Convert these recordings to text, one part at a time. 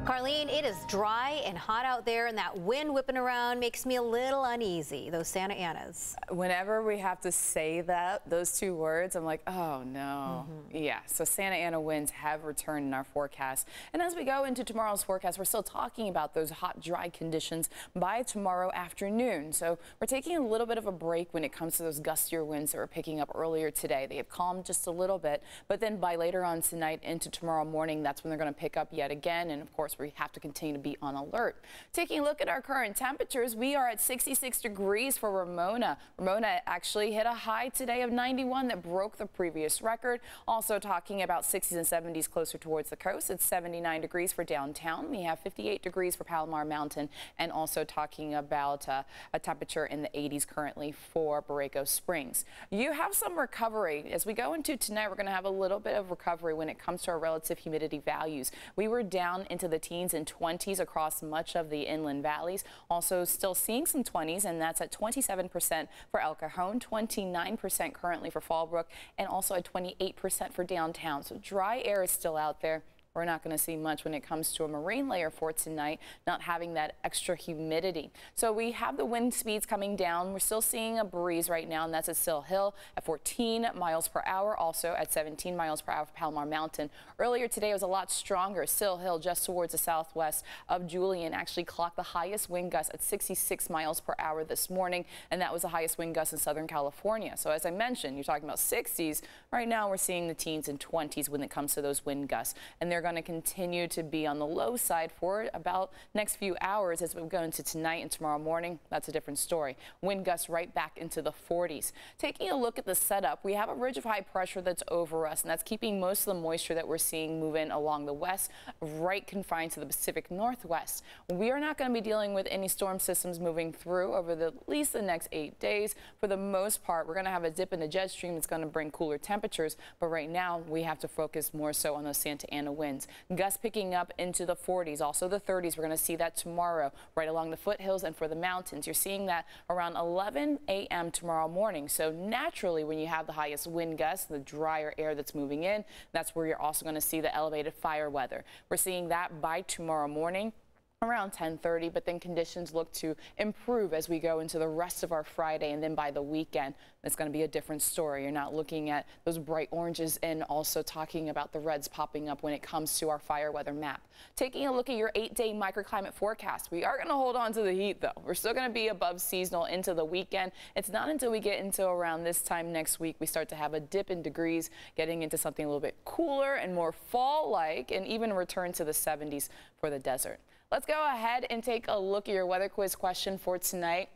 Carlene, it is dry and hot out there, and that wind whipping around makes me a little uneasy, those Santa Anas. Whenever we have to say those two words, I'm like, oh no. Yeah, so Santa Ana winds have returned in our forecast. And as we go into tomorrow's forecast, we're still talking about those hot, dry conditions by tomorrow afternoon. So we're taking a little bit of a break when it comes to those gustier winds that we're picking up earlier today. They have calmed just a little bit, but then by later on tonight into tomorrow morning, that's when they're going to pick up yet again. And of course, we have to continue to be on alert. Taking a look at our current temperatures, we are at 66 degrees for Ramona. Ramona actually hit a high today of 91 that broke the previous record. Also talking about 60s and 70s closer towards the coast. It's 79 degrees for downtown. We have 58 degrees for Palomar Mountain, and also talking about a temperature in the 80s currently for Borrego Springs. You have some recovery. As we go into tonight, we're going to have a little bit of recovery when it comes to our relative humidity values. We were down into the teens and 20s across much of the inland valleys. Also still seeing some 20s, and that's at 27% for El Cajon, 29% currently for Fallbrook, and also at 28% for downtown. So dry air is still out there. We're not going to see much when it comes to a marine layer for tonight, not having that extra humidity. So we have the wind speeds coming down. We're still seeing a breeze right now, and that's at Sill Hill at 14 miles per hour, also at 17 miles per hour for Palomar Mountain. Earlier today it was a lot stronger. Sill Hill, just towards the southwest of Julian, actually clocked the highest wind gust at 66 miles per hour this morning, and that was the highest wind gust in Southern California. So as I mentioned, you're talking about 60s. Right now we're seeing the teens and 20s when it comes to those wind gusts, and they're going to continue to be on the low side for about next few hours. As we go into tonight and tomorrow morning, that's a different story. Wind gusts right back into the 40s. Taking a look at the setup, we have a ridge of high pressure that's over us, and that's keeping most of the moisture that we're seeing move in along the west, right confined to the Pacific Northwest. We are not going to be dealing with any storm systems moving through over at least the next 8 days. For the most part, we're going to have a dip in the jet stream that's going to bring cooler temperatures, but right now we have to focus more so on those Santa Ana winds. Gusts picking up into the 40s, also the 30s. We're going to see that tomorrow right along the foothills and for the mountains. You're seeing that around 11 a.m. tomorrow morning. So naturally, when you have the highest wind gusts, the drier air that's moving in, that's where you're also going to see the elevated fire weather. We're seeing that by tomorrow morning around 10:30, but then conditions look to improve as we go into the rest of our Friday, and then by the weekend, it's going to be a different story. You're not looking at those bright oranges and also talking about the reds popping up when it comes to our fire weather map. Taking a look at your 8-day microclimate forecast, we are going to hold on to the heat though. We're still going to be above seasonal into the weekend. It's not until we get into around this time next week we start to have a dip in degrees, getting into something a little bit cooler and more fall-like, and even return to the 70s for the desert. Let's go ahead and take a look at your weather quiz question for tonight,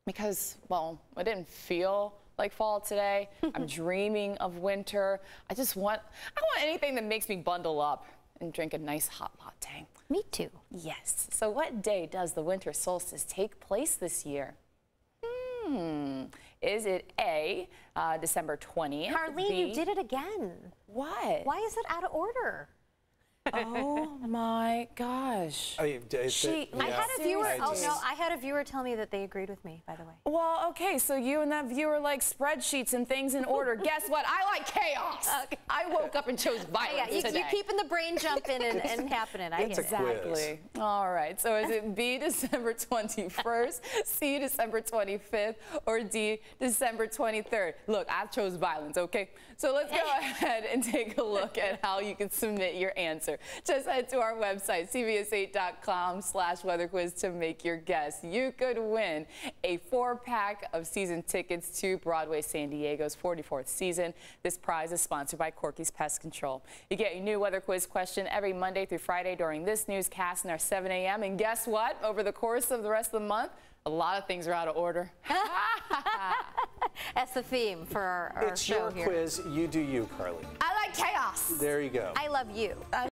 because, well, it didn't feel like fall today. I'm dreaming of winter. I want anything that makes me bundle up and drink a nice hot latte. Me too. Yes. So what day does the winter solstice take place this year? Is it A, December 20th? Carlene, B, you did it again. What? Why is it out of order? Oh my gosh. I had a viewer. Oh no, I had a viewer tell me that they agreed with me. By the way. Well, okay, so you and that viewer like spreadsheets and things in order. Guess what? I like chaos. Okay. I woke up and chose violence today. You're keeping the brain jumping and happening. I get it. Exactly. All right. So is it B, December 21st, C, December 25th, or D, December 23rd? Look, I chose violence. Okay. So let's go ahead and take a look at how you can submit your answer. Just head to our website, cbs8.com/weatherquiz to make your guess. You could win a 4-pack of season tickets to Broadway San Diego's 44th season. This prize is sponsored by Corky's Pest Control. You get a new weather quiz question every Monday through Friday during this newscast in our 7 a.m. And guess what? Over the course of the rest of the month, a lot of things are out of order. That's the theme for our show here. It's your quiz. You do you, Carly. I like chaos. There you go. I love you.